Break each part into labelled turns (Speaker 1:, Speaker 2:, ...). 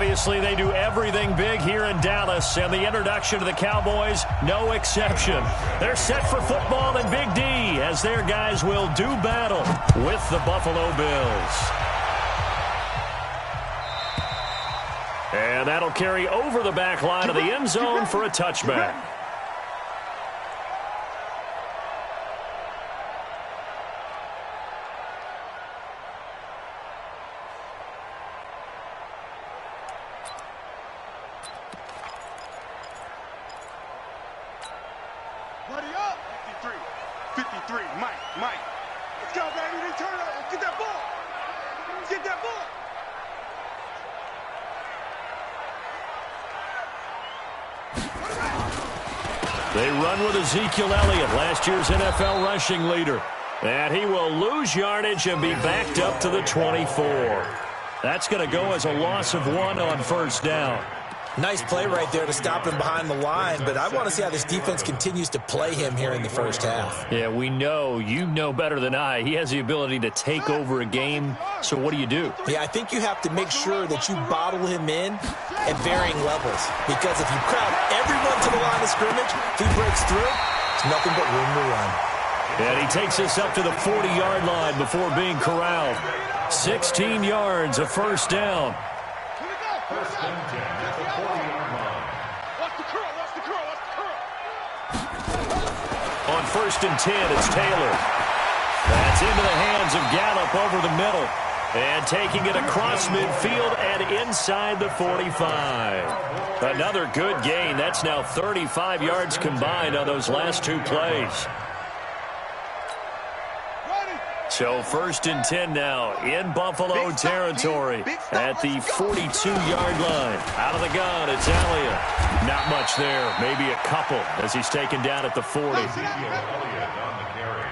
Speaker 1: Obviously, they do everything big here in Dallas, and the introduction to the Cowboys, no exception. They're set for football in Big D as their guys will do battle with the Buffalo Bills. And that'll carry over the back line of the end zone for a touchback.
Speaker 2: Buddy up! 53, Mike. Let's go, baby. They turn up. Let's get that ball. Let's get that ball.
Speaker 1: They run with Ezekiel Elliott, last year's NFL rushing leader. And he will lose yardage and be backed up to the 24. That's going to go as a loss of 1 on first down.
Speaker 3: Nice play right there to stop him behind the line, but I want to see how this defense continues to play him here in the first half.
Speaker 1: Yeah, we know. You know better than I. He has the ability to take over a game, so what do you do?
Speaker 3: Yeah, I think you have to make sure that you bottle him in at varying levels, because if you crowd everyone to the line of scrimmage, if he breaks through, it's nothing but room to run.
Speaker 1: And he takes us up to the 40-yard line before being corralled. 16 yards, a first down.
Speaker 2: First and 10 at the 40-yard line. Watch the curl.
Speaker 1: On first and 10, it's Taylor. That's into the hands of Gallup over the middle. And taking it across midfield and inside the 45. Another good gain. That's now 35 yards combined on those last 2 plays. So first and 10 now in Buffalo territory at the 42-yard line. Out of the gun, it's Elliott. Not much there, maybe a couple as he's taken down at the 40.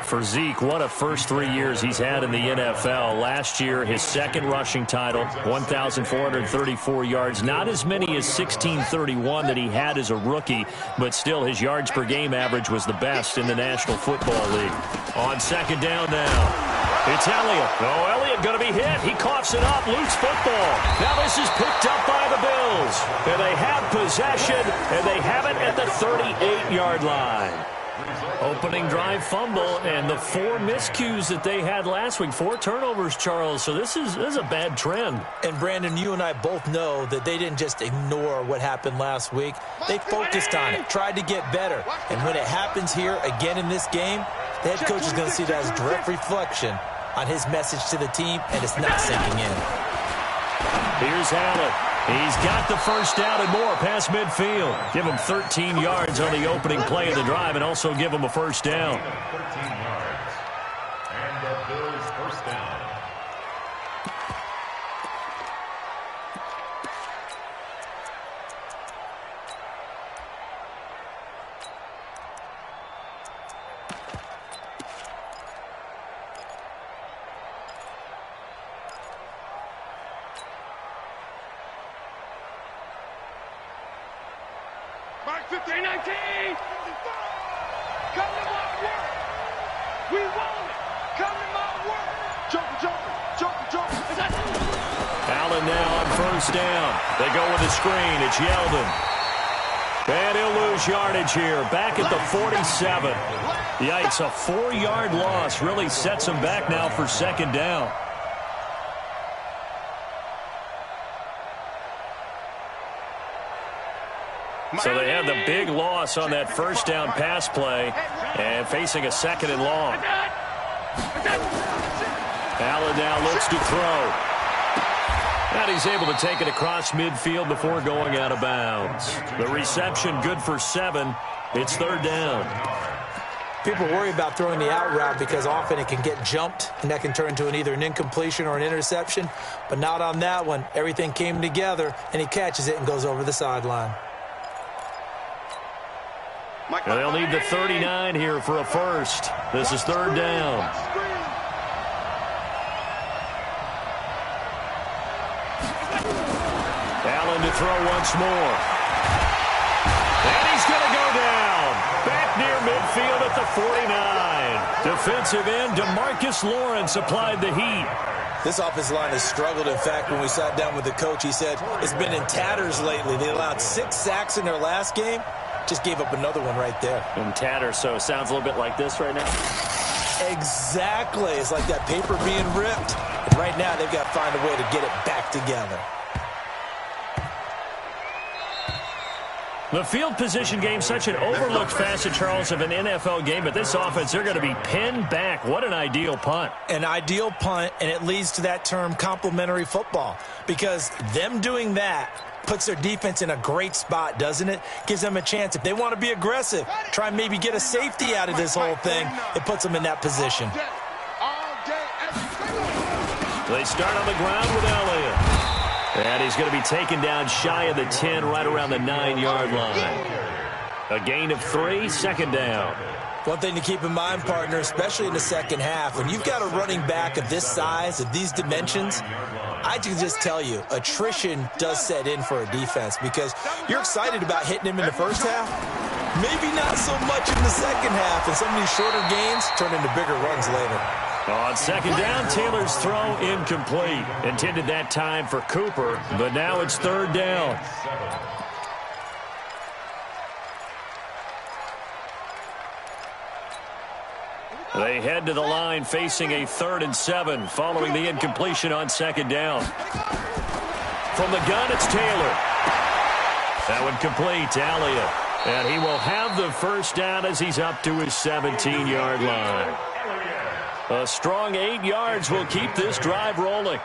Speaker 1: For Zeke, what a first 3 years he's had in the NFL. Last year, his second rushing title, 1,434 yards. Not as many as 1,631 that he had as a rookie, but still his yards per game average was the best in the National Football League. On second down now. It's Elliott. Oh, Elliott going to be hit. He coughs it up. Loose football. Now this is picked up by the Bills. And they have possession, and they have it at the 38-yard line. Opening drive fumble, and the 4 miscues that they had last week. 4 turnovers, Charles. So this is a bad trend.
Speaker 3: And, Brandon, you and I both know that they didn't just ignore what happened last week. They focused on it, tried to get better. And when it happens here again in this game, the head coach is going to see that as a direct reflection on his message to the team, and it's not sinking in.
Speaker 1: Here's Allen. He's got the first down and more past midfield. Give him 13 yards on the opening play of the drive and also give him a first down.
Speaker 4: 13 yards. And the Bills first down.
Speaker 2: Mark 15, 19. Come to my work. We want it. Come to my work. Joker.
Speaker 1: Allen now on first down. They go with the screen. It's Yeldon. And he'll lose yardage here. Back at the 47. Yikes, a 4-yard loss really sets him back now for second down. So they have the big loss on that first down pass play and facing a second and long. Allen now looks to throw. And he's able to take it across midfield before going out of bounds. The reception good for 7. It's third down.
Speaker 3: People worry about throwing the out route because often it can get jumped, and that can turn into either an incompletion or an interception. But not on that one. Everything came together, and he catches it and goes over the sideline.
Speaker 1: They'll need the 39 here for a first. This is third down. Allen to throw once more. And he's going to go down. Back near midfield at the 49. Defensive end DeMarcus Lawrence applied the heat.
Speaker 3: This offensive line has struggled. In fact, when we sat down with the coach, he said it's been in tatters lately. They allowed 6 sacks in their last game. Just gave up another one right there.
Speaker 1: In tatters, so it sounds a little bit like this right now.
Speaker 3: Exactly. It's like that paper being ripped. And right now, they've got to find a way to get it back together.
Speaker 1: The field position game, such an overlooked facet, Charles, of an NFL game. But this offense, they're going to be pinned back. What an ideal punt.
Speaker 3: An ideal punt, and it leads to that term complementary football. Because them doing that puts their defense in a great spot, doesn't it? Gives them a chance. If they want to be aggressive, try and maybe get a safety out of this whole thing, it puts them in that position.
Speaker 1: They start on the ground with Elliott. And he's going to be taken down shy of the 10, right around the 9-yard line. A gain of 3, second down.
Speaker 3: One thing to keep in mind, partner, especially in the second half, when you've got a running back of this size, of these dimensions, I can just tell you, attrition does set in for a defense because you're excited about hitting him in the first half. Maybe not so much in the second half, and some of these shorter gains turn into bigger runs later.
Speaker 1: On second down, Taylor's throw incomplete. Intended that time for Cooper, but now it's third down. They head to the line facing a 3rd and 7 following the incompletion on second down. From the gun, it's Taylor. That one complete to Elliott. And he will have the first down as he's up to his 17-yard line. A strong 8 yards will keep this drive rolling.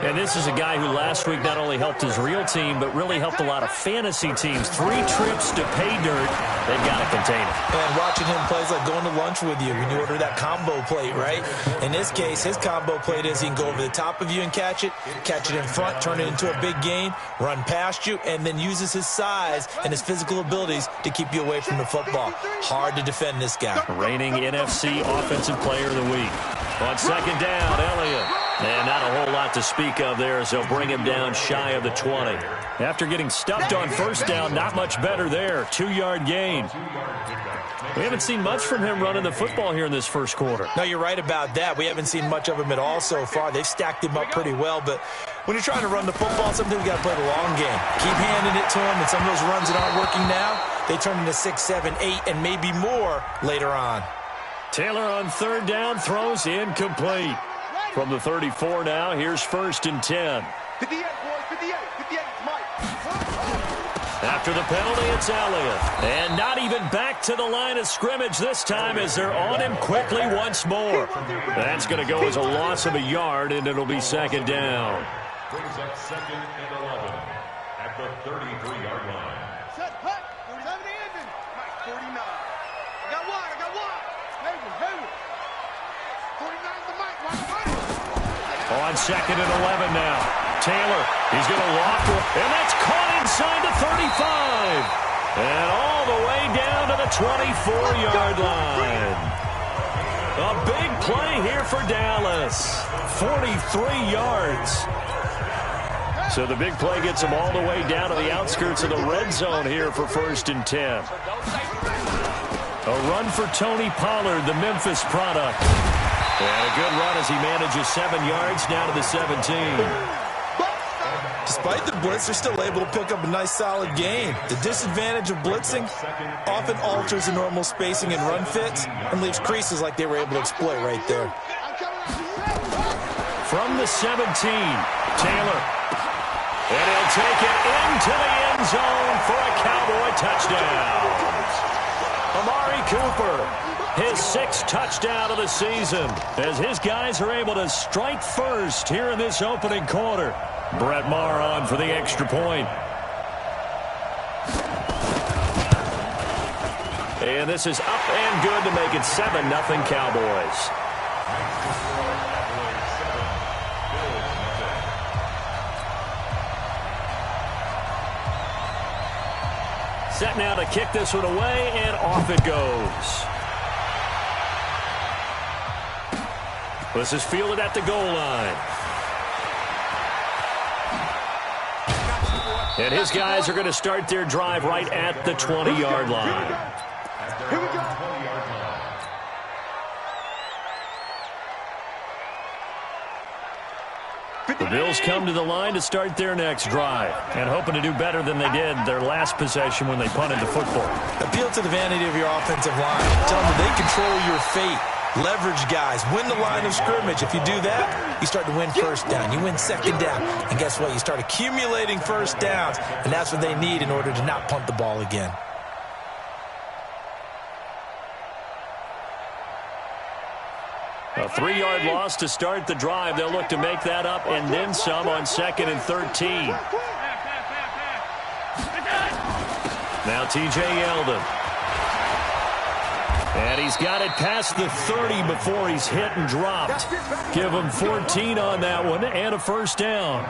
Speaker 1: And this is a guy who last week not only helped his real team, but really helped a lot of fantasy teams. 3 trips to pay dirt. They've got to contain it.
Speaker 3: And watching him play is like going to lunch with you when you order that combo plate, right? In this case, his combo plate is he can go over the top of you and catch it in front, turn it into a big gain, run past you, and then uses his size and his physical abilities to keep you away from the football. Hard to defend this guy.
Speaker 1: Reigning NFC Offensive Player of the Week. On second down, Elliott. And not a whole lot to speak of there as they'll bring him down shy of the 20. After getting stuffed on first down, not much better there. 2-yard gain. We haven't seen much from him running the football here in this first quarter.
Speaker 3: No, you're right about that. We haven't seen much of him at all so far. They've stacked him up pretty well, but when you're trying to run the football, sometimes you got to play the long game. Keep handing it to him, and some of those runs that aren't working now, they turn into 6, 7, 8, and maybe more later on.
Speaker 1: Taylor on third down, throws incomplete. From the 34 now, here's 1st and 10.
Speaker 2: 58, boys, 58, 58, Mike.
Speaker 1: After the penalty, it's Elliott. And not even back to the line of scrimmage this time as they're on him quickly once more. That's going to go as a loss of a yard, and it'll be second down.
Speaker 4: Brings up 2nd and 11 at the 33-yard line.
Speaker 2: Set, hut, 47 to Edmund. Mike, 49. I got one. Hayward. 49 to Mike,
Speaker 1: On 2nd and 11 now. Taylor, he's going to lock it, and that's caught inside the 35. And all the way down to the 24-yard line. A big play here for Dallas. 43 yards. So the big play gets them all the way down to the outskirts of the red zone here for 1st and 10. A run for Tony Pollard, the Memphis product. And a good run as he manages 7 yards down to the 17.
Speaker 3: Despite the blitz, they're still able to pick up a nice solid gain. The disadvantage of blitzing often alters the normal spacing and run fits and leaves creases like they were able to exploit right there.
Speaker 1: From the 17, Taylor. And he'll take it into the end zone for a Cowboy touchdown. Amari Cooper, his 6th touchdown of the season, as his guys are able to strike first here in this opening quarter. Brett Maher on for the extra point. And this is up and good to make it 7-0 Cowboys. Set now to kick this one away, and off it goes. This is fielded at the goal line. And his guys are going to start their drive right at the 20-yard line.
Speaker 2: Here we go.
Speaker 1: The Bills come to the line to start their next drive and hoping to do better than they did their last possession when they punted the football.
Speaker 3: Appeal to the vanity of your offensive line. Tell them they control your fate. Leverage guys. Win the line of scrimmage. If you do that, you start to win first down. You win second down. And guess what? You start accumulating first downs, and that's what they need in order to not punt the ball again.
Speaker 1: A 3-yard loss to start the drive. They'll look to make that up and then some on 2nd and 13. Now T.J. Yeldon. And he's got it past the 30 before he's hit and dropped. Give him 14 on that one and a first down.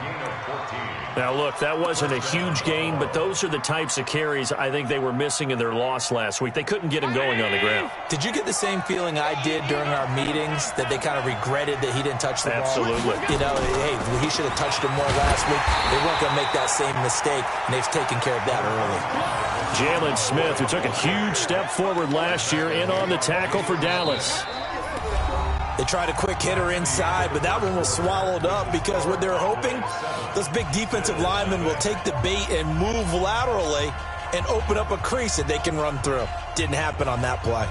Speaker 1: Now, look, that wasn't a huge gain, but those are the types of carries I think they were missing in their loss last week. They couldn't get him going on the ground.
Speaker 3: Did you get the same feeling I did during our meetings, that they kind of regretted that he didn't touch the ball?
Speaker 1: Absolutely.
Speaker 3: You know, hey, he should have touched it more last week. They weren't going to make that same mistake, and they've taken care of that early.
Speaker 1: Jalen Smith, who took a huge step forward last year, in on the tackle for Dallas.
Speaker 3: They tried a quick hitter inside, but that one was swallowed up because what they're hoping, those big defensive linemen will take the bait and move laterally and open up a crease that they can run through. Didn't happen on that play.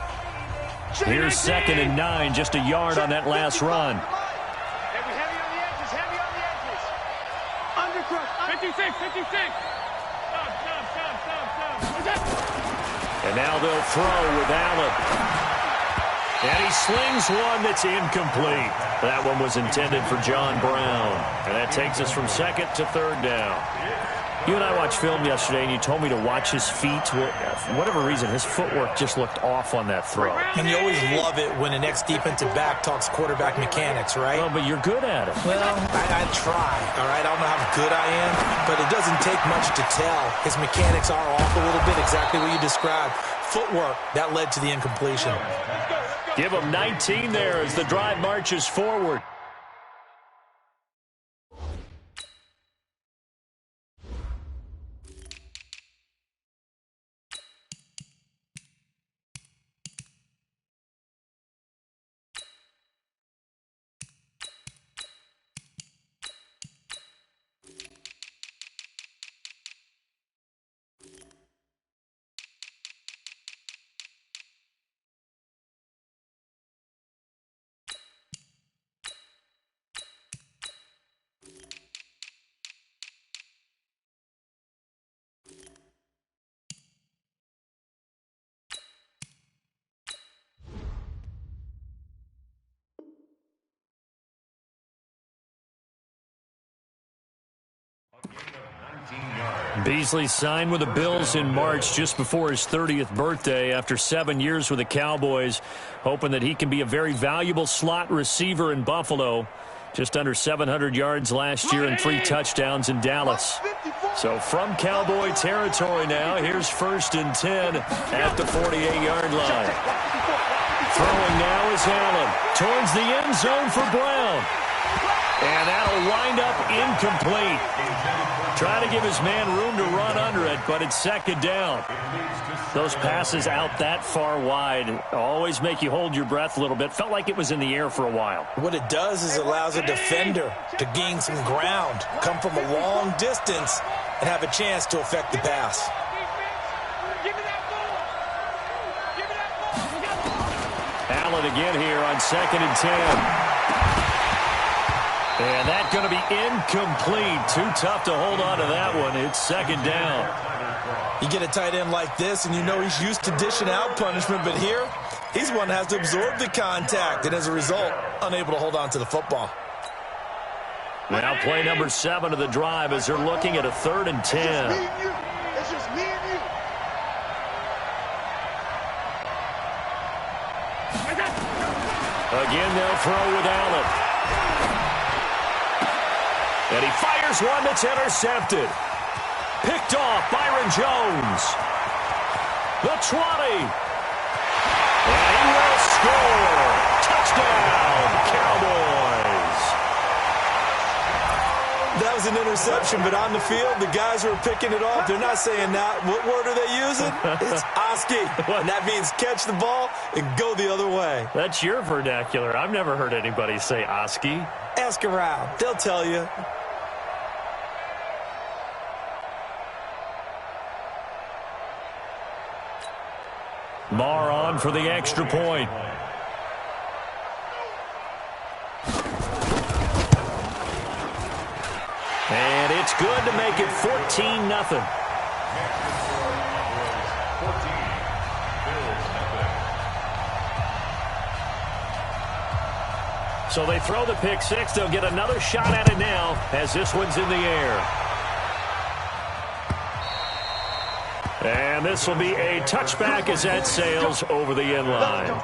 Speaker 1: Here's 2nd and 9, just a yard on that last run.
Speaker 2: Heavy on the edges, heavy on the edges. Undercrush, 56, 56. Stop.
Speaker 1: And now they'll throw with Allen. And he slings one that's incomplete. That one was intended for John Brown. And that takes us from 2nd to 3rd down. You and I watched film yesterday, and you told me to watch his feet. Well, for whatever reason, his footwork just looked off on that throw.
Speaker 3: And you always love it when an ex-defensive back talks quarterback mechanics, right?
Speaker 1: Well, but you're good at it.
Speaker 3: Well, I try, all right? I don't know how good I am, but it doesn't take much to tell. His mechanics are off a little bit, exactly what you described. Footwork, that led to the incompletion.
Speaker 1: Give him 19 there as the drive marches forward. Beasley signed with the Bills in March just before his 30th birthday after 7 years with the Cowboys, hoping that he can be a very valuable slot receiver in Buffalo. Just under 700 yards last year and 3 touchdowns in Dallas. So from Cowboy territory now, here's 1st and 10 at the 48-yard line. Throwing now is Allen towards the end zone for Brown. And that'll wind up incomplete. Trying to give his man room to run under it, but it's 2nd down. Those passes out that far wide always make you hold your breath a little bit. Felt like it was in the air for a while.
Speaker 3: What it does is it allows a defender to gain some ground, come from a long distance, and have a chance to affect the pass.
Speaker 1: Allen again here on 2nd and 10. And that's going to be incomplete. Too tough to hold on to that one. It's 2nd down.
Speaker 3: You get a tight end like this, and you know he's used to dishing out punishment, but here, he's one that has to absorb the contact, and as a result, unable to hold on to the football.
Speaker 1: Now play number 7 of the drive as they're looking at a 3rd and 10.
Speaker 2: It's just me and you.
Speaker 1: Again, they'll throw with Allen. And he fires one that's intercepted. Picked off Byron Jones. The 20. And he will score. Touchdown, Cowboys.
Speaker 3: That was an interception, but on the field, the guys who are picking it off, they're not saying that. What word are they using? It's Oski. And that means catch the ball and go the other way.
Speaker 1: That's your vernacular. I've never heard anybody say Oski.
Speaker 3: Ask around. They'll tell you.
Speaker 1: Marr on for the extra point. And it's good to make it 14-0. So they throw the pick six. They'll get another shot at it now as this one's in the air. And this will be a touchback as that sails over the end line.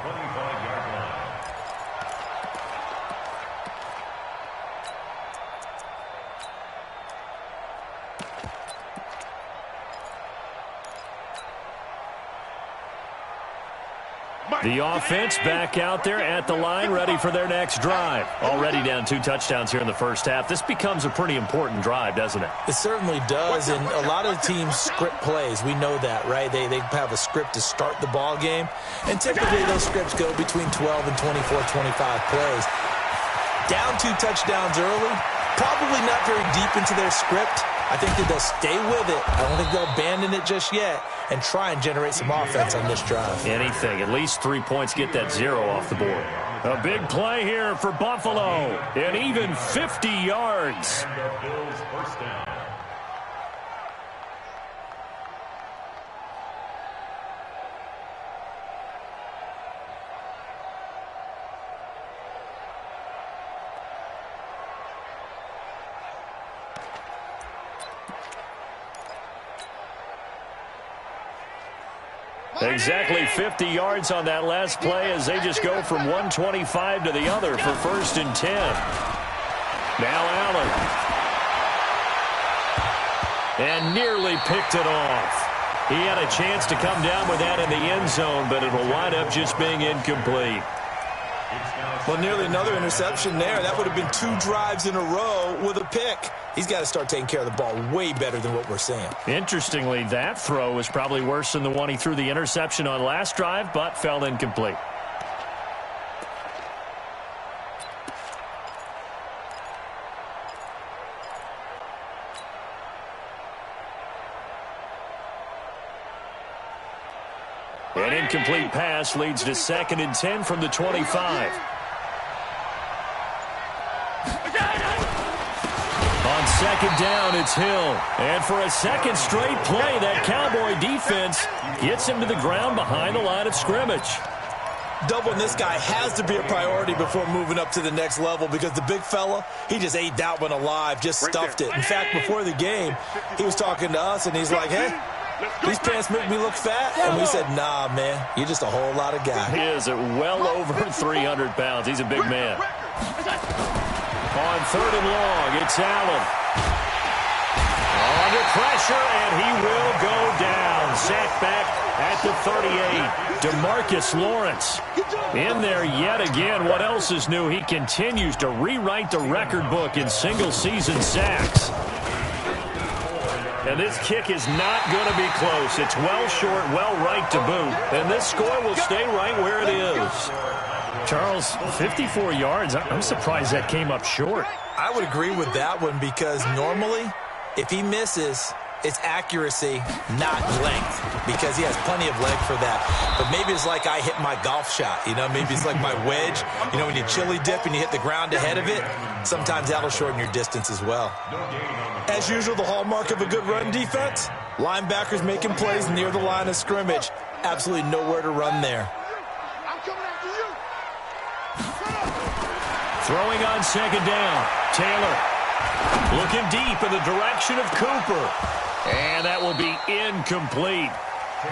Speaker 1: The offense back out there at the line, ready for their next drive. Already down 2 touchdowns here in the first half. This becomes a pretty important drive, doesn't it?
Speaker 3: It certainly does, and a lot of teams script plays. We know that, right? They have a script to start the ball game, and typically those scripts go between 12 and 24, 25 plays. Down 2 touchdowns early, probably not very deep into their script. I think that they'll stay with it. I don't think they'll abandon it just yet and try and generate some offense on this drive.
Speaker 1: Anything. At least 3 points, get that 0 off the board. A big play here for Buffalo. And even 50 yards.
Speaker 4: And the Bills first down.
Speaker 1: Exactly 50 yards on that last play as they just go from 125 to the other for 1st and 10. Now Allen. And nearly picked it off. He had a chance to come down with that in the end zone, but it'll wind up just being incomplete.
Speaker 3: Well, nearly another interception there. That would have been 2 drives in a row with a pick. He's got to start taking care of the ball way better than what we're seeing.
Speaker 1: Interestingly, that throw was probably worse than the one he threw the interception on last drive, but fell incomplete. An incomplete pass leads to 2nd and 10 from the 25. On 2nd down, it's Hill. And for a second straight play, that Cowboy defense gets him to the ground behind the line of scrimmage.
Speaker 3: Doubling this guy has to be a priority before moving up to the next level because the big fella, he just ate that one alive, just stuffed it. In fact, before the game, he was talking to us, and he's like, hey, these pants make me look fat? And we said, nah, man, you're just a whole lot of guy.
Speaker 1: He is at well over 300 pounds. He's a big man. On 3rd and long, it's Allen. Under pressure, and he will go down. Sacked back at the 38. DeMarcus Lawrence in there yet again. What else is new? He continues to rewrite the record book in single-season sacks. And this kick is not going to be close. It's well short, well right to boot. And this score will stay right where it is. Charles, 54 yards. I'm surprised that came up short.
Speaker 3: I would agree with that one because normally, if he misses, it's accuracy, not length, because he has plenty of leg for that. But maybe it's like I hit my golf shot, you know? Maybe it's like my wedge. You know, when you chili dip and you hit the ground ahead of it, sometimes that'll shorten your distance as well. As usual, the hallmark of a good run defense, linebackers making plays near the line of scrimmage. Absolutely nowhere to run there.
Speaker 1: Throwing on 2nd down, Taylor looking deep in the direction of Cooper. And that will be incomplete.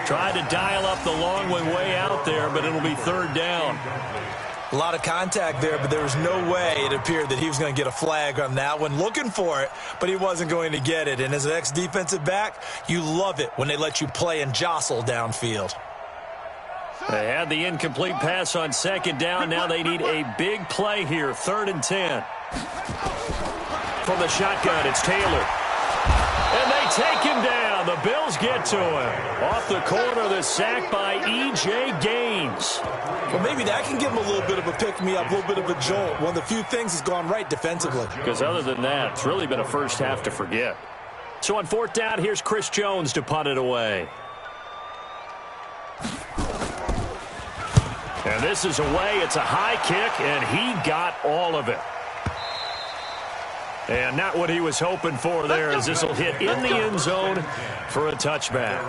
Speaker 1: Tried to dial up the long one way out there, but it'll be 3rd down.
Speaker 3: A lot of contact there, but there was no way it appeared that he was going to get a flag on that one. Looking for it, but he wasn't going to get it. And as an ex-defensive back, you love it when they let you play and jostle downfield.
Speaker 1: They had the incomplete pass on 2nd down. Now they need a big play here, 3rd and 10. From the shotgun, it's Taylor. And they take him down. The Bills does get to him. Off the corner, the sack by E.J. Gaines.
Speaker 3: Well, maybe that can give him a little bit of a pick-me-up, a little bit of a jolt. One of the few things has gone right defensively.
Speaker 1: Because other than that, it's really been a first half to forget. So on fourth down, here's Chris Jones to punt it away. And this is away. It's a high kick, and he got all of it. And not what he was hoping for there, as this will hit in the end zone for a touchback.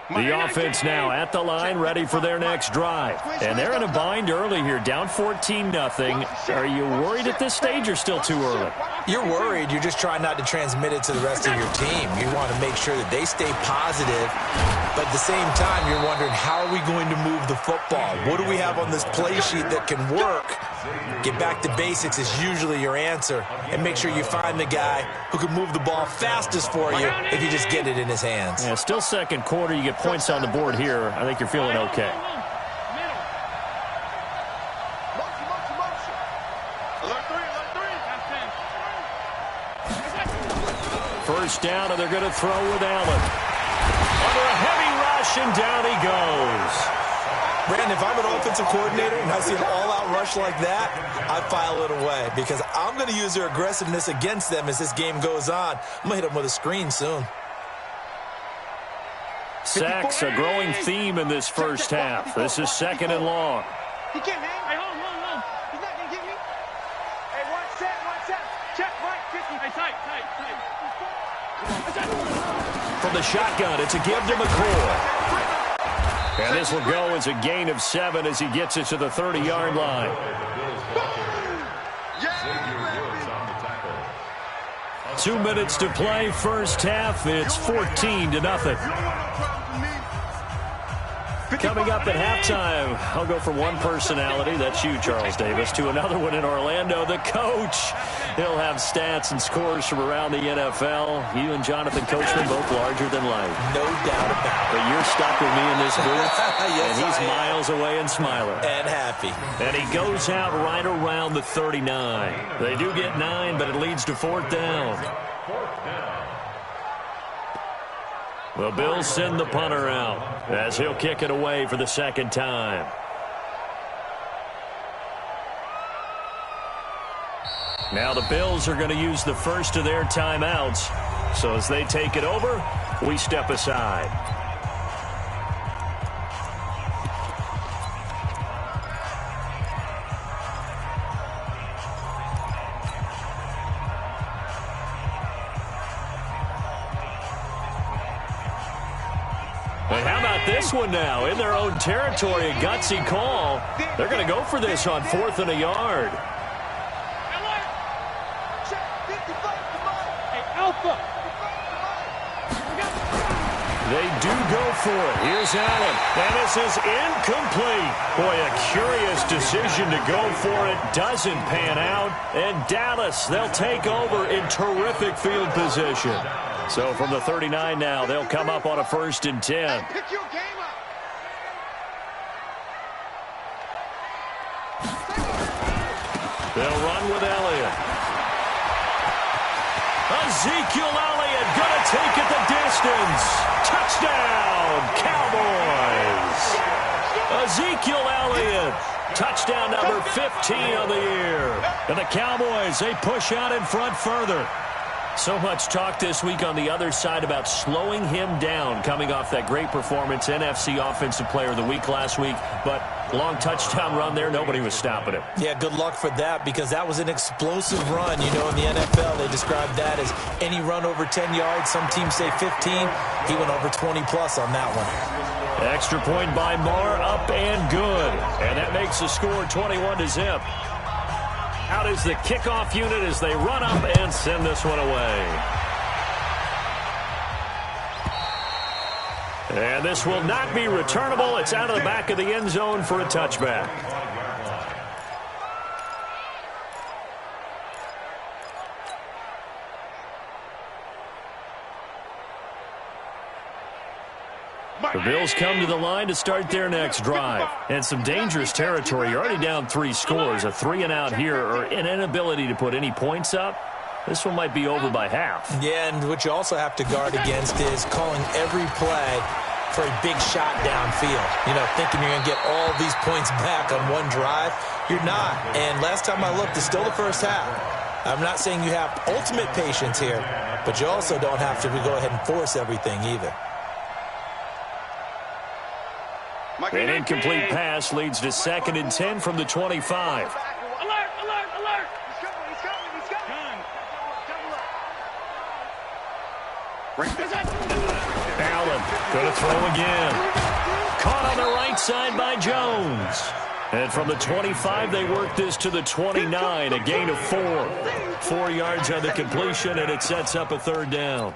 Speaker 1: The offense now at the line, ready for their next drive. And they're in a bind early here, down 14-0. Are you worried at this stage or still too early?
Speaker 3: You're worried. You're just trying not to transmit it to the rest of your team. You want to make sure that they stay positive. But at the same time, you're wondering, how are we going to move the football? What do we have on this play sheet that can work? Get back to basics is usually your answer. And make sure you find the guy who can move the ball fastest for you if you just get it in his hands.
Speaker 1: Yeah, still second quarter. You get points on the board here. I think you're feeling okay. First down, and they're going to throw with Allen. Under a heavy rush, and down he goes.
Speaker 3: Brandon, if I'm an offensive coordinator and I see an all-out rush like that, I file it away because I'm going to use their aggressiveness against them as this game goes on. I'm going to hit them with a screen soon.
Speaker 1: Sacks, a growing theme in this first half. This is second and long.
Speaker 2: He can't hang. Hey, hold on. He's not going to get me. Hey, one set. Check, right, 50. Hey, tight.
Speaker 1: From the shotgun, it's a give to McCoy. And this will go as a gain of 7 as he gets it to the 30-yard line. 2 minutes to play, first half. It's 14-0. Coming up at halftime, I'll go from one personality, that's you, Charles Davis, to another one in Orlando, the coach. He'll have stats and scores from around the NFL. You and Jonathan Coachman both larger than life.
Speaker 3: No doubt about it.
Speaker 1: But you're stuck with me in this booth,
Speaker 3: yes,
Speaker 1: and he's miles away and smiling.
Speaker 3: And happy.
Speaker 1: And he goes out right around the 39. They do get 9, but it leads to fourth down. The Bills send the punter out as he'll kick it away for the second time. Now the Bills are going to use the first of their timeouts. So as they take it over, we step aside. And how about this one now? In their own territory, a gutsy call. They're going to go for this on 4th and a yard. They do go for it. Here's Allen. And this is incomplete. Boy, a curious decision to go for it. Doesn't pan out. And Dallas, they'll take over in terrific field position. So from the 39 now, they'll come up on a 1st and 10.
Speaker 2: Pick your game up.
Speaker 1: They'll run with Elliott. Ezekiel Elliott going to take it the distance. Touchdown, Cowboys. Ezekiel Elliott, touchdown number 15 of the year. And the Cowboys, they push out in front further. So much talk this week on the other side about slowing him down coming off that great performance, NFC Offensive Player of the Week last week. But long touchdown run there, nobody was stopping it.
Speaker 3: Yeah, good luck for that because that was an explosive run. You know, in the NFL, they describe that as any run over 10 yards. Some teams say 15. He went over 20-plus on that one.
Speaker 1: Extra point by Marr, up and good. And that makes the score 21-0. Out is the kickoff unit as they run up and send this one away. And this will not be returnable. It's out of the back of the end zone for a touchback. The Bills come to the line to start their next drive. And some dangerous territory. You're already down 3 scores. A 3-and-out here or an inability to put any points up. This one might be over by half.
Speaker 3: Yeah, and what you also have to guard against is calling every play for a big shot downfield. You know, thinking you're going to get all these points back on one drive. You're not. And last time I looked, it's still the first half. I'm not saying you have ultimate patience here, but you also don't have to go ahead and force everything either.
Speaker 1: An incomplete pass leads to 2nd and 10 from the 25.
Speaker 2: Alert, alert, alert. He's coming, he's coming.
Speaker 1: Allen going to throw again. Caught on the right side by Jones. And from the 25, they work this to the 29, a gain of 4. 4 yards on the completion, and it sets up a 3rd down.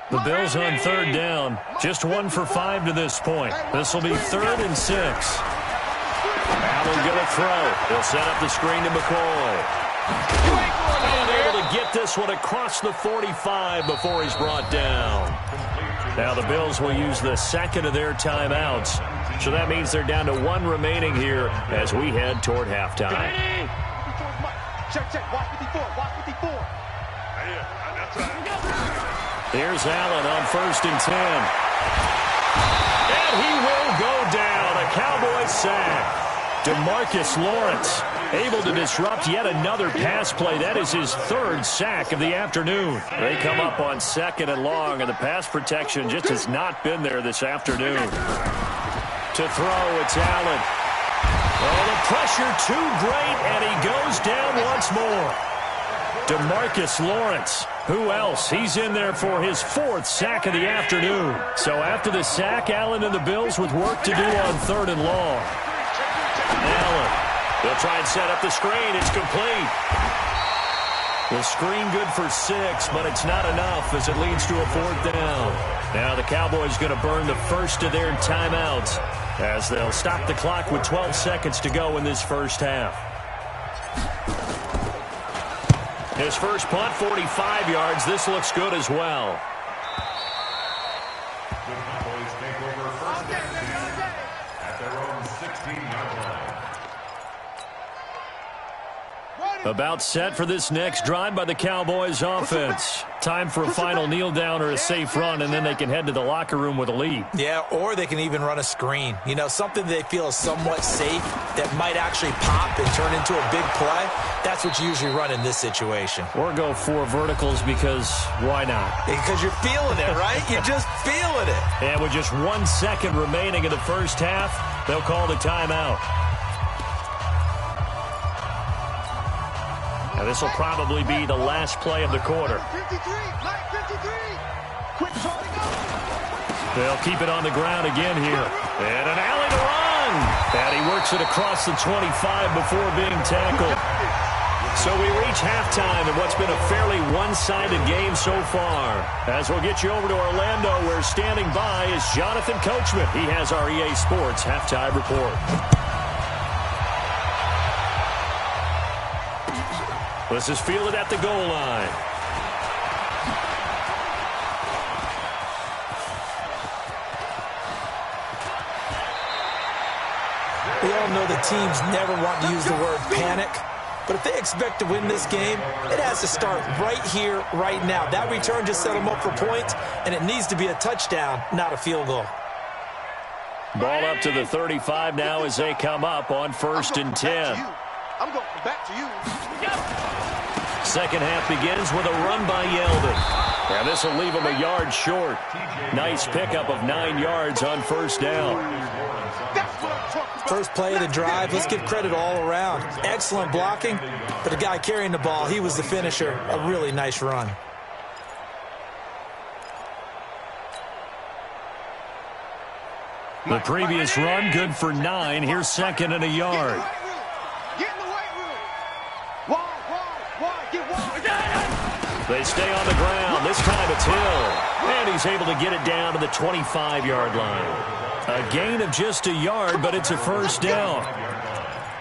Speaker 1: The Bills on 3rd down. Just 1 for 5 to this point. This will be 3rd and 6. Allen going to throw. He'll set up the screen to McCoy. And able to get this one across the 45 before he's brought down. Now the Bills will use the 2nd of their timeouts. So that means they're down to 1 remaining here as we head toward halftime.
Speaker 2: Check. Watch 54. Watch 54. That's right.
Speaker 1: Here's Allen on 1st and 10. And he will go down. A Cowboys sack. DeMarcus Lawrence able to disrupt yet another pass play. That is his 3rd sack of the afternoon. They come up on 2nd and long, and the pass protection just has not been there this afternoon. To throw, it's Allen. Oh, the pressure too great, and he goes down once more. DeMarcus Lawrence. Who else? He's in there for his 4th sack of the afternoon. So after the sack, Allen and the Bills with work to do on 3rd and long. Allen. They'll try and set up the screen. It's complete. The screen good for 6, but it's not enough as it leads to a 4th down. Now the Cowboys going to burn the first of their timeouts as they'll stop the clock with 12 seconds to go in this first half. His first punt, 45 yards. This looks good as well.
Speaker 4: The Cowboys take over 1st and 10 at their own 16-yard line.
Speaker 1: About set for this next drive by the Cowboys offense. Time for a final kneel down or a safe run, and then they can head to the locker room with a lead.
Speaker 3: Yeah, or they can even run a screen. You know, something they feel is somewhat safe that might actually pop and turn into a big play. That's what you usually run in this situation.
Speaker 1: Or go 4 verticals because why not?
Speaker 3: Because you're feeling it, right? You're just feeling it.
Speaker 1: And with just 1 second remaining in the first half, they'll call the timeout. Now this will probably be the last play of the quarter.
Speaker 2: 53. Quick try to go.
Speaker 1: They'll keep it on the ground again here. And an alley to run. And he works it across the 25 before being tackled. So we reach halftime in what's been a fairly one-sided game so far. As we'll get you over to Orlando, where standing by is Jonathan Coachman. He has our EA Sports halftime report. This is fielded at the goal line.
Speaker 3: We all know the teams never want to use the word panic, but if they expect to win this game, it has to start right here, right now. That return just set them up for points, and it needs to be a touchdown, not a field goal.
Speaker 1: Ball up to the 35 now as they come up on 1st and 10.
Speaker 2: I'm going back to you.
Speaker 1: Second half begins with a run by Yeldon. And this will leave him a yard short. Nice pickup of 9 yards on 1st down.
Speaker 3: First play of the drive, let's give credit all around. Excellent blocking, but the guy carrying the ball, he was the finisher. A really nice run.
Speaker 1: The previous run good for 9. Here's 2nd and a yard.
Speaker 2: Get in the weight room. Wide, get wide.
Speaker 1: They stay on the ground. This time it's Hill. And he's able to get it down to the 25-yard line. A gain of just a yard, but it's a first down.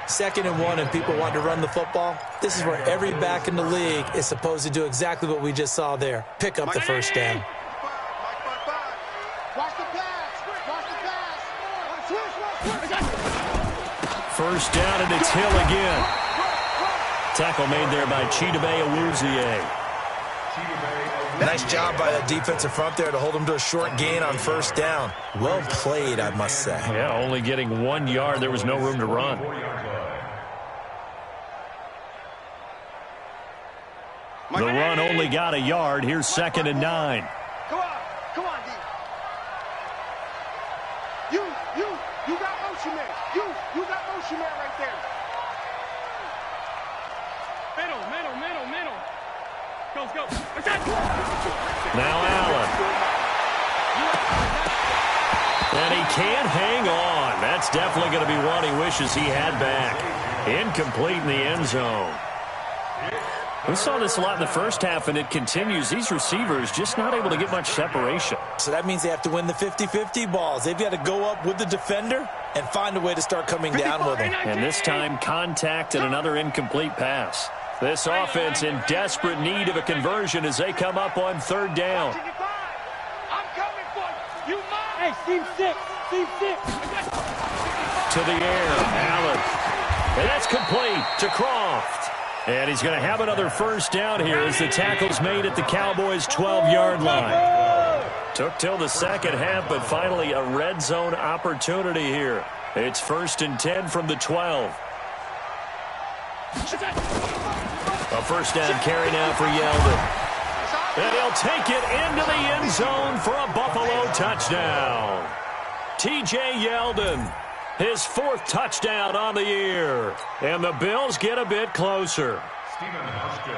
Speaker 3: 2nd and 1, and people want to run the football. This is where every back in the league is supposed to do exactly what we just saw there. Pick up the first down.
Speaker 1: First down, and it's Hill again. Tackle made there by Chidobe Awuzie.
Speaker 3: Nice job by the defensive front there to hold him to a short gain on first down. Well played, I must say.
Speaker 1: Yeah, only getting 1 yard. There was no room to run. The run only got a yard. Here's 2nd and 9.
Speaker 2: Come on, D. You got motion man. You got motion man right there. Middle. Go.
Speaker 1: Now Allen. And he can't hang on. That's definitely going to be one he wishes he had back. Incomplete in the end zone. We saw this a lot in the first half, and it continues. These receivers just not able to get much separation.
Speaker 3: So that means they have to win the 50-50 balls. They've got to go up with the defender and find a way to start coming down with him.
Speaker 1: And this time, contact and another incomplete pass. This offense in desperate need of a conversion as they come up on 3rd down.
Speaker 2: I'm coming for you. Hey, team 6.
Speaker 1: To the air, Allen. And that's complete to Croft. And he's going to have another first down here as the tackle's made at the Cowboys' 12-yard line. Took till the second half, but finally a red zone opportunity here. It's 1st and 10 from the 12. A first down carry now for Yeldon. And he'll take it into the end zone for a Buffalo touchdown. T.J. Yeldon, his 4th touchdown on the year. And the Bills get a bit closer.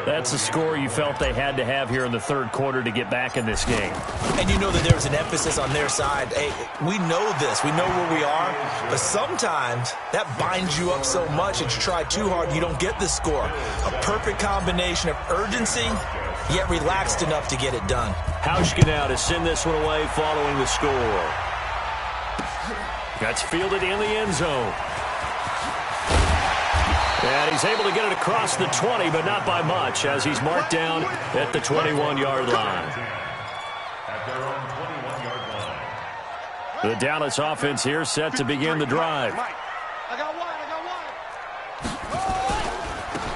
Speaker 1: That's a score you felt they had to have here in the 3rd quarter to get back in this game.
Speaker 3: And you know that there was an emphasis on their side. Hey, we know this. We know where we are. But sometimes that binds you up so much that you try too hard, you don't get the score. A perfect combination of urgency, yet relaxed enough to get it done.
Speaker 1: Hauschka now to send this one away following the score. That's fielded in the end zone. And he's able to get it across the 20, but not by much, as he's marked down at the 21-yard line. The Dallas offense here set to begin the drive.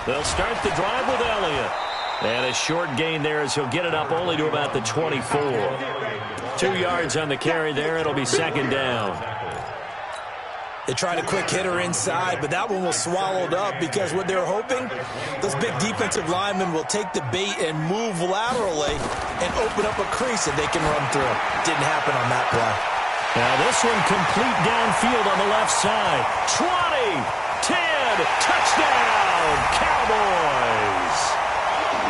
Speaker 1: They'll start the drive with Elliott. And a short gain there as he'll get it up only to about the 24. 2 yards on the carry there. It'll be 2nd down.
Speaker 3: They tried a quick hitter inside, but that one was swallowed up because what they're hoping, those big defensive linemen will take the bait and move laterally and open up a crease that they can run through. Didn't happen on that play.
Speaker 1: Now this one complete downfield on the left side. 20, 10, touchdown, Cowboys.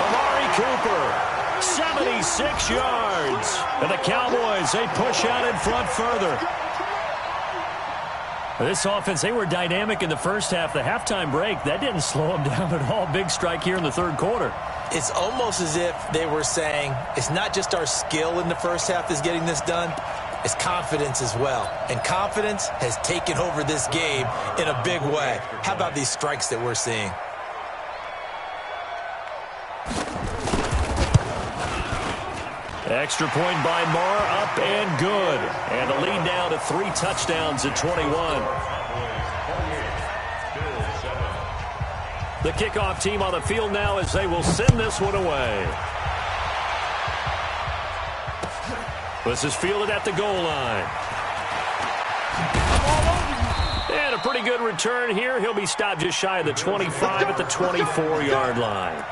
Speaker 1: Amari Cooper, 76 yards. And the Cowboys, they push out in front further. This offense, they were dynamic in the first half. The halftime break, that didn't slow them down at all. Big strike here in the 3rd quarter.
Speaker 3: It's almost as if they were saying, it's not just our skill in the first half that's getting this done, it's confidence as well. And confidence has taken over this game in a big way. How about these strikes that we're seeing?
Speaker 1: Extra point by Marr, up and good. And the lead now to 3 touchdowns at 21. The kickoff team on the field now as they will send this one away. This is fielded at the goal line. And a pretty good return here. He'll be stopped just shy of the 25 at the 24-yard line.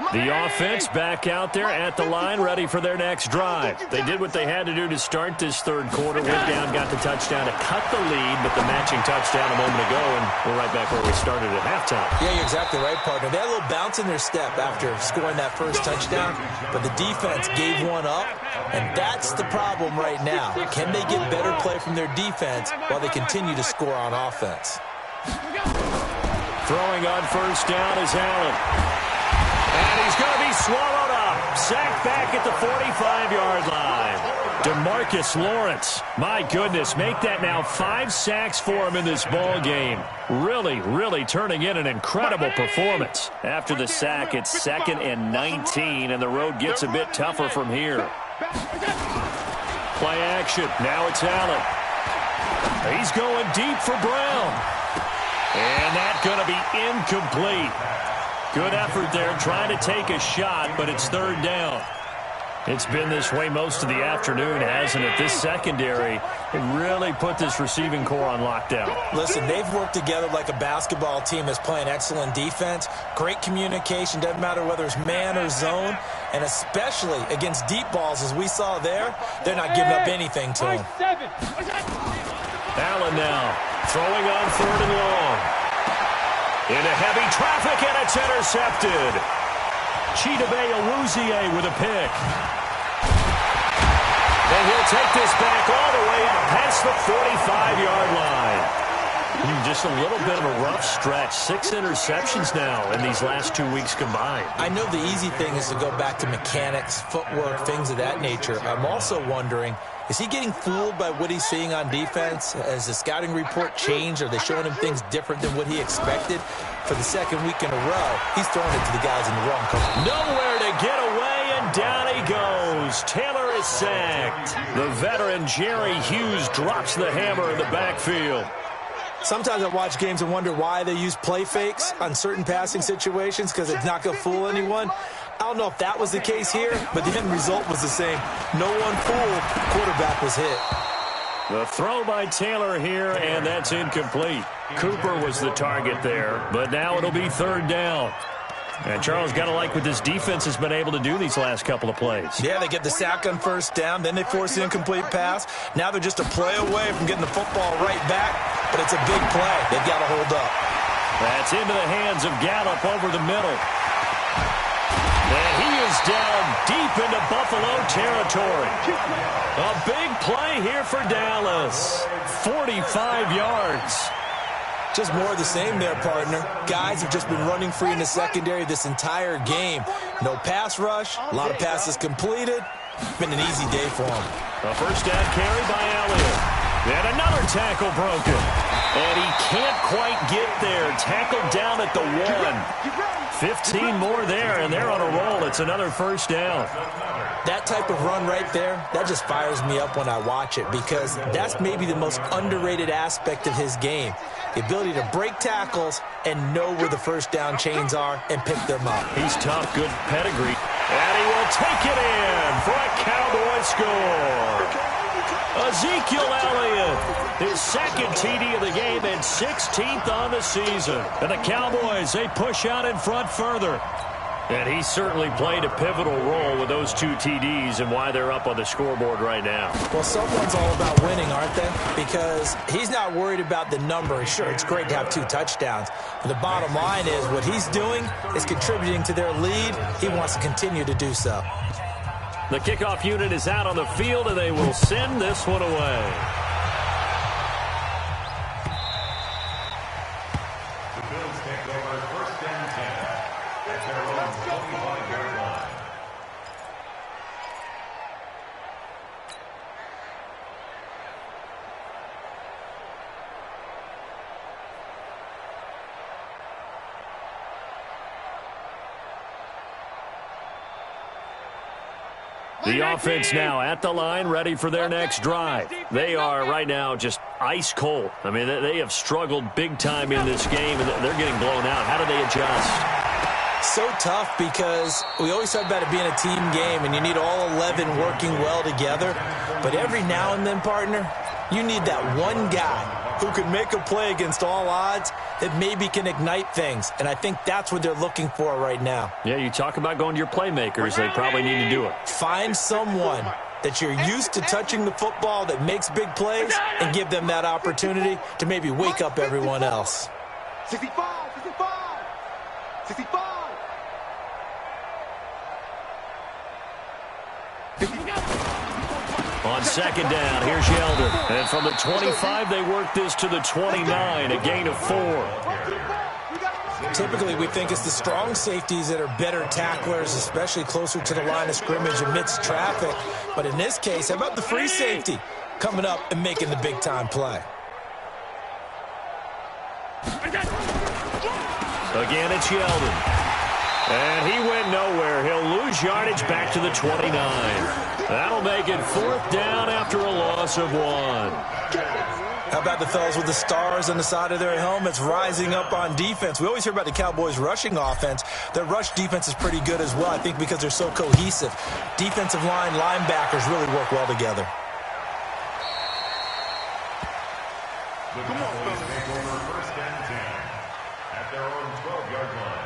Speaker 1: The offense back out there at the line, ready for their next drive. They did what they had to do to start this third quarter. Went down, got the touchdown to cut the lead, but the matching touchdown a moment ago, and we're right back where we started at halftime.
Speaker 3: Yeah, you're exactly right, partner. They had a little bounce in their step after scoring that first touchdown, but the defense gave one up, and that's the problem right now. Can they get better play from their defense while they continue to score on offense?
Speaker 1: Throwing on first down is Allen. And he's going to be swallowed up. Sacked back at the 45-yard line. DeMarcus Lawrence, my goodness, make that now 5 sacks for him in this ball game. Really, really turning in an incredible performance. After the sack, it's 2nd and 19, and the road gets a bit tougher from here. Play action. Now it's Allen. He's going deep for Brown. And that's going to be incomplete. Good effort there, trying to take a shot, but it's third down. It's been this way most of the afternoon, hasn't it? This secondary really put this receiving core on lockdown.
Speaker 3: Listen, they've worked together like a basketball team that's playing excellent defense. Great communication, doesn't matter whether it's man or zone, and especially against deep balls, as we saw there, they're not giving up anything to them.
Speaker 1: Allen now throwing on 3rd and long. Into heavy traffic, and it's intercepted. Chidobe Awuzie with a pick. And he'll take this back all the way past the 45-yard line. Just a little bit of a rough stretch. 6 interceptions now in these last 2 weeks combined.
Speaker 3: I know the easy thing is to go back to mechanics, footwork, things of that nature. I'm also wondering, is he getting fooled by what he's seeing on defense? Has the scouting report changed? Are they showing him things different than what he expected? For the 2nd week in a row, he's throwing it to the guys in the wrong cover.
Speaker 1: Nowhere to get away, and down he goes. Taylor is sacked. The veteran Jerry Hughes drops the hammer in the backfield.
Speaker 3: Sometimes I watch games and wonder why they use play fakes on certain passing situations, because it's not going to fool anyone. I don't know if that was the case here, but the end result was the same. No one fooled. Quarterback was hit.
Speaker 1: The throw by Taylor here, and that's incomplete. Cooper was the target there, but now it'll be 3rd down. And Charles, got to like what this defense has been able to do these last couple of plays.
Speaker 3: Yeah, they get the sack on first down, then they force the incomplete pass. Now they're just a play away from getting the football right back, but it's a big play. They've got to hold up.
Speaker 1: That's into the hands of Gallup over the middle. And he is down deep into Buffalo territory. A big play here for Dallas. 45 yards.
Speaker 3: Just more of the same there, partner. Guys have just been running free in the secondary this entire game. No pass rush, a lot of passes completed. Been an easy day for them.
Speaker 1: A first down carry by Elliott. And another tackle broken. And he can't quite get there. Tackled down at the 1. 15 more there, and they're on a roll. It's another first down.
Speaker 3: That type of run right there, that just fires me up when I watch it, because that's maybe the most underrated aspect of his game. The ability to break tackles and know where the first down chains are and pick them up.
Speaker 1: He's tough, good pedigree. And he will take it in for a Cowboy score. Ezekiel Elliott, his 2nd TD of the game and 16th on the season. And the Cowboys, they push out in front further. And he certainly played a pivotal role with those 2 TDs and why they're up on the scoreboard right now.
Speaker 3: Well, someone's all about winning, aren't they? Because he's not worried about the number. Sure, it's great to have 2 touchdowns. But the bottom line is what he's doing is contributing to their lead. He wants to continue to do so.
Speaker 1: The kickoff unit is out on the field, and they will send this one away.
Speaker 4: The Bills take over 1st and 10 at their own 25-yard line.
Speaker 1: The offense now at the line, ready for their next drive. They are right now just ice cold. I mean, they have struggled big time in this game, and they're getting blown out. How do they adjust?
Speaker 3: So tough, because we always talk about it being a team game, and you need all 11 working well together. But every now and then, partner, you need that one guy who can make a play against all odds that maybe can ignite things, and I think that's what they're looking for right now.
Speaker 1: Yeah, you talk about going to your playmakers. They probably need to do it.
Speaker 3: Find someone that you're used to touching the football that makes big plays and give them that opportunity to maybe wake up everyone else.
Speaker 2: 65, 65, 65.
Speaker 1: On second down, here's Yeldon. And from the 25, they work this to the 29, a gain of 4.
Speaker 3: Typically, we think it's the strong safeties that are better tacklers, especially closer to the line of scrimmage amidst traffic. But in this case, how about the free safety coming up and making the big-time play?
Speaker 1: Again, it's Yeldon. And he went nowhere. He'll lose yardage back to the 29. That'll make it 4th down after a loss of 1.
Speaker 3: How about the fellas with the stars on the side of their helmets rising up on defense? We always hear about the Cowboys' rushing offense. Their rush defense is pretty good as well, I think, because they're so cohesive. Defensive line, linebackers really work well together.
Speaker 4: The Cowboys take over 1st and 10 at their own 12-yard line.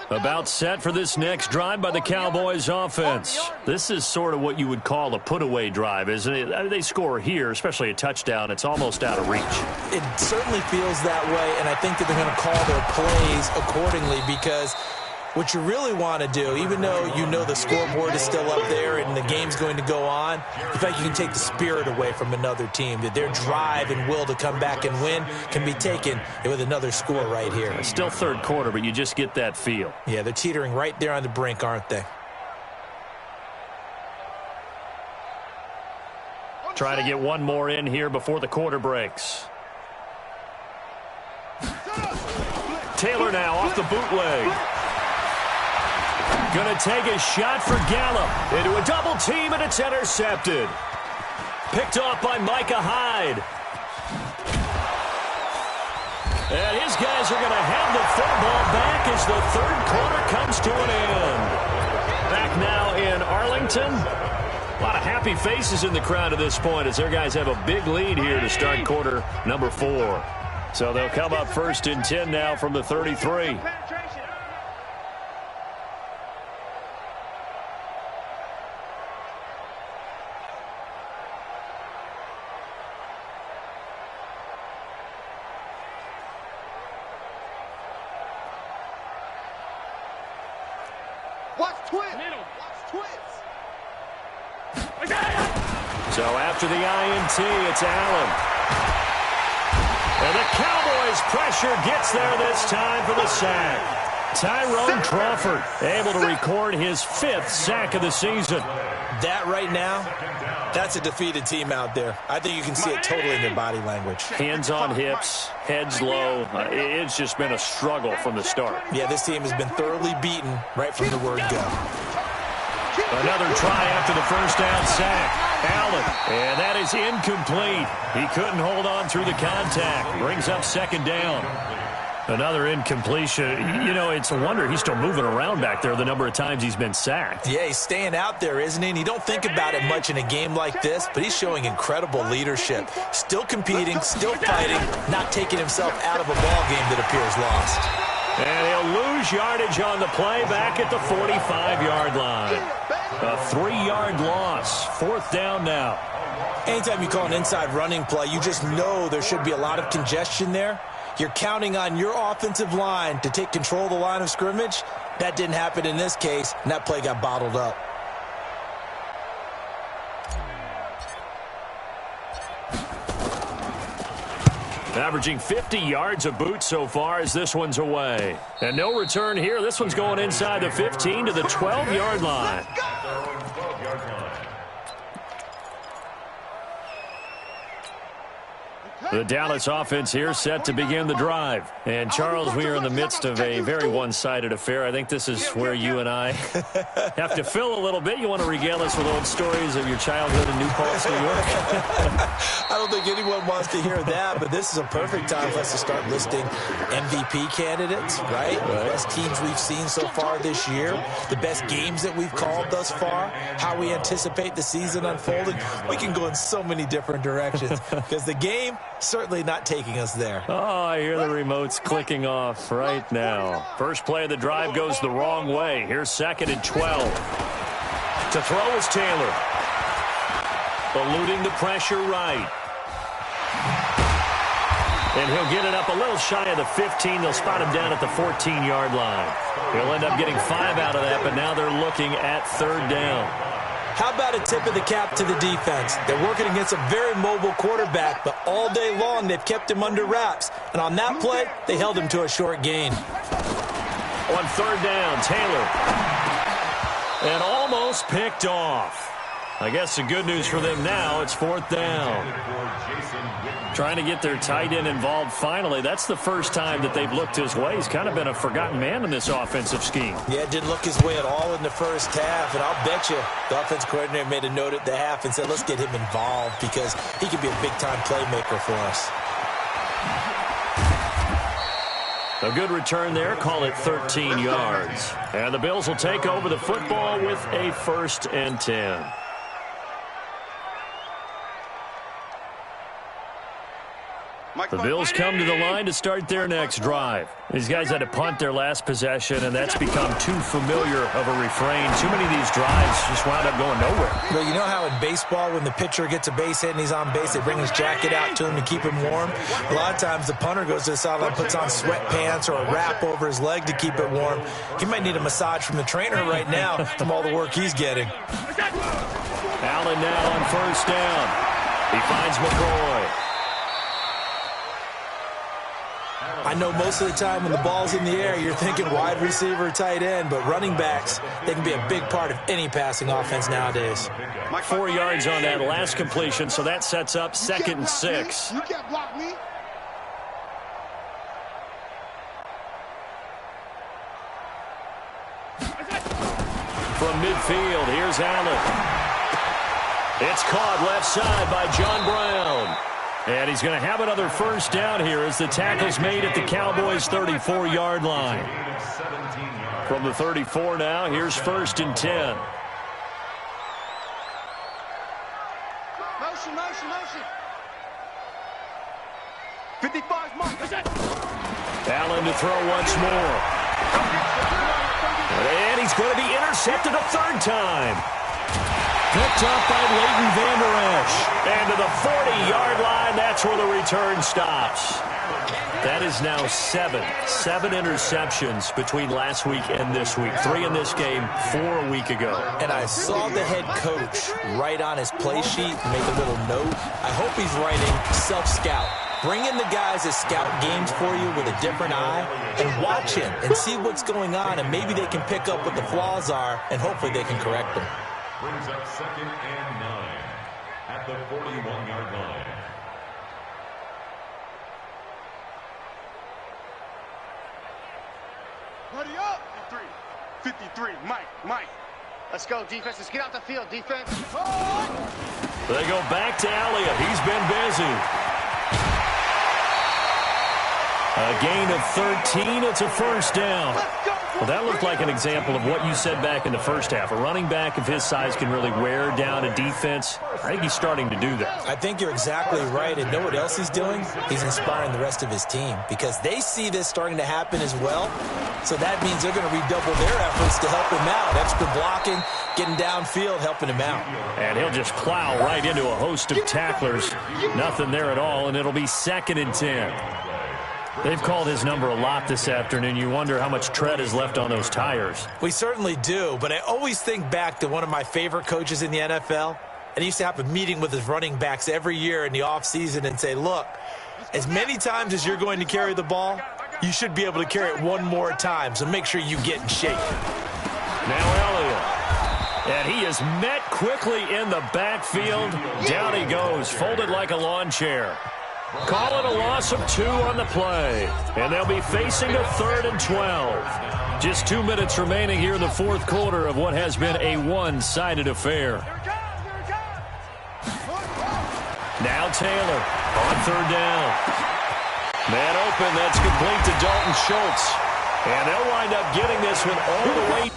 Speaker 1: About set for this next drive by the Cowboys offense. This is sort of what you would call a put-away drive, isn't it? They score here, especially a touchdown. It's almost out of reach.
Speaker 3: It certainly feels that way, and I think that they're going to call their plays accordingly, because what you really want to do, even though you know the scoreboard is still up there and the game's going to go on, the fact you can take the spirit away from another team, that their drive and will to come back and win can be taken with another score right here.
Speaker 1: It's still 3rd quarter, but you just get that feel.
Speaker 3: Yeah, they're teetering right there on the brink, aren't they?
Speaker 1: Try to get one more in here before the quarter breaks. Taylor now off the bootleg. Going to take a shot for Gallup into a double team, and it's intercepted. Picked off by Micah Hyde. And his guys are going to have the football back as the 3rd quarter comes to an end. Back now in Arlington. A lot of happy faces in the crowd at this point as their guys have a big lead here to start quarter number 4. So they'll come up 1st and 10 now from the 33. So after the INT, it's Allen. And the Cowboys' pressure gets there this time for the sack. Tyrone Crawford able to record his 5th sack of the season.
Speaker 3: That right now, that's a defeated team out there. I think you can see it totally in their body language.
Speaker 1: Hands on hips, heads low. It's just been a struggle from the start.
Speaker 3: Yeah, this team has been thoroughly beaten right from the word go.
Speaker 1: Another try after the 1st down sack. Allen, and that is incomplete. He couldn't hold on through the contact. Brings up 2nd down. Another incompletion. You know, it's a wonder he's still moving around back there the number of times he's been sacked.
Speaker 3: Yeah, he's staying out there, isn't he? And you don't think about it much in a game like this, but he's showing incredible leadership. Still competing, still fighting, not taking himself out of a ball game that appears lost.
Speaker 1: And he'll lose yardage on the play back at the 45-yard line. A 3-yard loss. 4th down now.
Speaker 3: Anytime you call an inside running play, you just know there should be a lot of congestion there. You're counting on your offensive line to take control of the line of scrimmage. That didn't happen in this case, and that play got bottled up.
Speaker 1: Averaging 50 yards a boot so far as this one's away. And no return here. This one's going inside the 15 to the 12-yard line. The Dallas offense here set to begin the drive. And, Charles, we are in the midst of a very one-sided affair. I think this is where you and I have to fill a little bit. You want to regale us with old stories of your childhood in New Paltz, New York?
Speaker 3: I don't think anyone wants to hear that, but this is a perfect time for us to start listing MVP candidates, right? The best teams we've seen so far this year, the best games that we've called thus far, how we anticipate the season unfolding. We can go in so many different directions because the game certainly not taking us there.
Speaker 1: Oh, I hear the remotes clicking off right now. First play of the drive goes the wrong way. Here's 2nd and 12. To throw is Taylor. Eluding the pressure right. And he'll get it up a little shy of the 15. They'll spot him down at the 14-yard line. He'll end up getting 5 out of that, but now they're looking at 3rd down.
Speaker 3: How about a tip of the cap to the defense? They're working against a very mobile quarterback, but all day long they've kept him under wraps. And on that play, they held him to a short gain.
Speaker 1: On 3rd down, Taylor. And almost picked off. I guess the good news for them now, it's 4th down. Trying to get their tight end involved finally. That's the first time that they've looked his way. He's kind of been a forgotten man in this offensive scheme.
Speaker 3: Yeah, didn't look his way at all in the first half. And I'll bet you the offense coordinator made a note at the half and said, let's get him involved because he could be a big-time playmaker for us.
Speaker 1: A good return there. Call it 13 yards. And the Bills will take over the football with a 1st and 10. The Bills come to the line to start their next drive. These guys had to punt their last possession, and that's become too familiar of a refrain. Too many of these drives just wound up going nowhere.
Speaker 3: Well, you know how in baseball when the pitcher gets a base hit and he's on base, they bring his jacket out to him to keep him warm? A lot of times the punter goes to the sideline, puts on sweatpants or a wrap over his leg to keep it warm. He might need a massage from the trainer right now from all the work he's getting.
Speaker 1: Allen now on 1st down. He finds McCoy.
Speaker 3: I know most of the time when the ball's in the air, you're thinking wide receiver, tight end, but running backs, they can be a big part of any passing offense nowadays.
Speaker 1: 4 yards on that last completion, so that sets up 2nd and 6.
Speaker 2: You can't block me.
Speaker 1: From midfield, here's Allen. It's caught left side by John Brown. And he's going to have another 1st down here as the tackle's made at the Cowboys' 34-yard line. From the 34 now, here's 1st and 10.
Speaker 2: Motion, motion, motion. 55 mark.
Speaker 1: Allen to throw once more. And he's going to be intercepted a 3rd time. Picked up by Leighton Vander Esch. And to the 40-yard line, that's where the return stops. That is now 7 interceptions between last week and this week. 3 in this game, 4 a week ago.
Speaker 3: And I saw the head coach write on his play sheet, make a little note. I hope he's writing self-scout. Bring in the guys that scout games for you with a different eye and watch him and see what's going on, and maybe they can pick up what the flaws are, and hopefully they can correct them.
Speaker 4: Brings up 2nd and 9 at the 41-yard line.
Speaker 2: Buddy up. 53. Mike.
Speaker 5: Let's go, defense. Let's get out the field, defense.
Speaker 1: They go back to Elliott. He's been busy. A gain of 13. It's a 1st down. Well, that looked like an example of what you said back in the first half. A running back of his size can really wear down a defense. I think he's starting to do that.
Speaker 3: I think you're exactly right. And know what else he's doing? He's inspiring the rest of his team because they see this starting to happen as well. So that means they're going to redouble their efforts to help him out. Extra blocking, getting downfield, helping him out.
Speaker 1: And he'll just plow right into a host of tacklers. Nothing there at all, and it'll be 2nd and 10. They've called his number a lot this afternoon. You wonder how much tread is left on those tires.
Speaker 3: We certainly do, but I always think back to one of my favorite coaches in the NFL. And he used to have a meeting with his running backs every year in the offseason and say, look, as many times as you're going to carry the ball, you should be able to carry it one more time, so make sure you get in shape.
Speaker 1: Now Elliott. And he is met quickly in the backfield. Down he goes, folded like a lawn chair. Call it a loss of 2 on the play. And they'll be facing a 3rd and 12. Just 2 minutes remaining here in the fourth quarter of what has been a one-sided affair. Now Taylor on 3rd down. Man open, that's complete to Dalton Schultz. And they'll wind up getting this one all the way.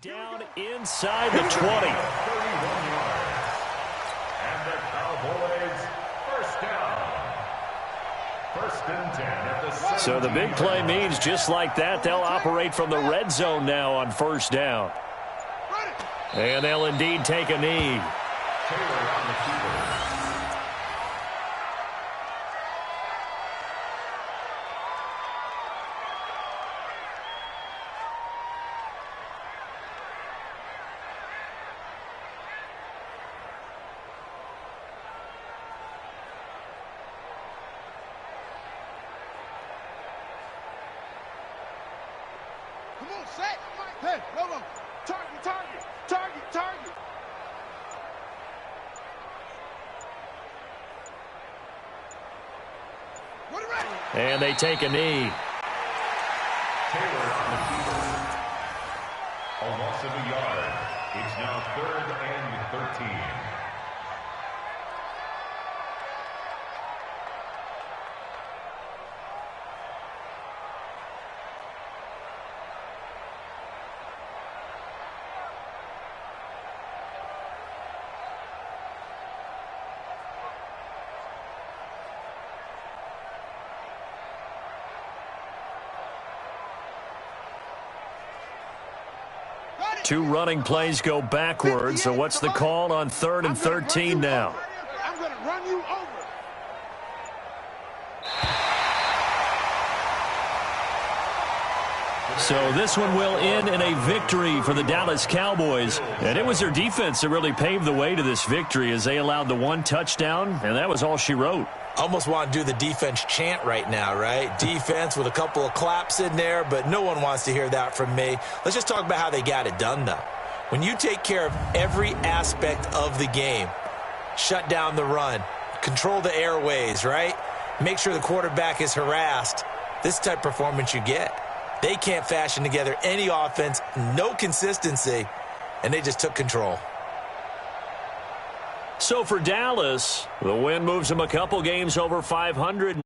Speaker 1: Down inside the 20.
Speaker 4: 31 yards. And the Cowboys first down. 1st and 10 at the 17.
Speaker 1: So the big play means just like that, they'll operate from the red zone now on 1st down. And they'll indeed take a knee.
Speaker 4: Taylor on the keeper.
Speaker 2: Set. Hey, no. Target.
Speaker 1: And they take a knee.
Speaker 4: Taylor on the keeper. A loss of a yard. It's now 3rd and 13.
Speaker 1: Two running plays go backwards, so what's the call on 3rd and 13 now?
Speaker 2: I'm going to run you over.
Speaker 1: So this one will end in a victory for the Dallas Cowboys. And it was their defense that really paved the way to this victory as they allowed the 1 touchdown, and that was all she wrote.
Speaker 3: Almost want to do the defense chant right now, right? Defense with a couple of claps in there, but no one wants to hear that from me. Let's just talk about how they got it done, though. When you take care of every aspect of the game, shut down the run, control the airways, right? Make sure the quarterback is harassed. This type of performance you get. They can't fashion together any offense, no consistency, and they just took control.
Speaker 1: So for Dallas, the win moves them a couple games over 500.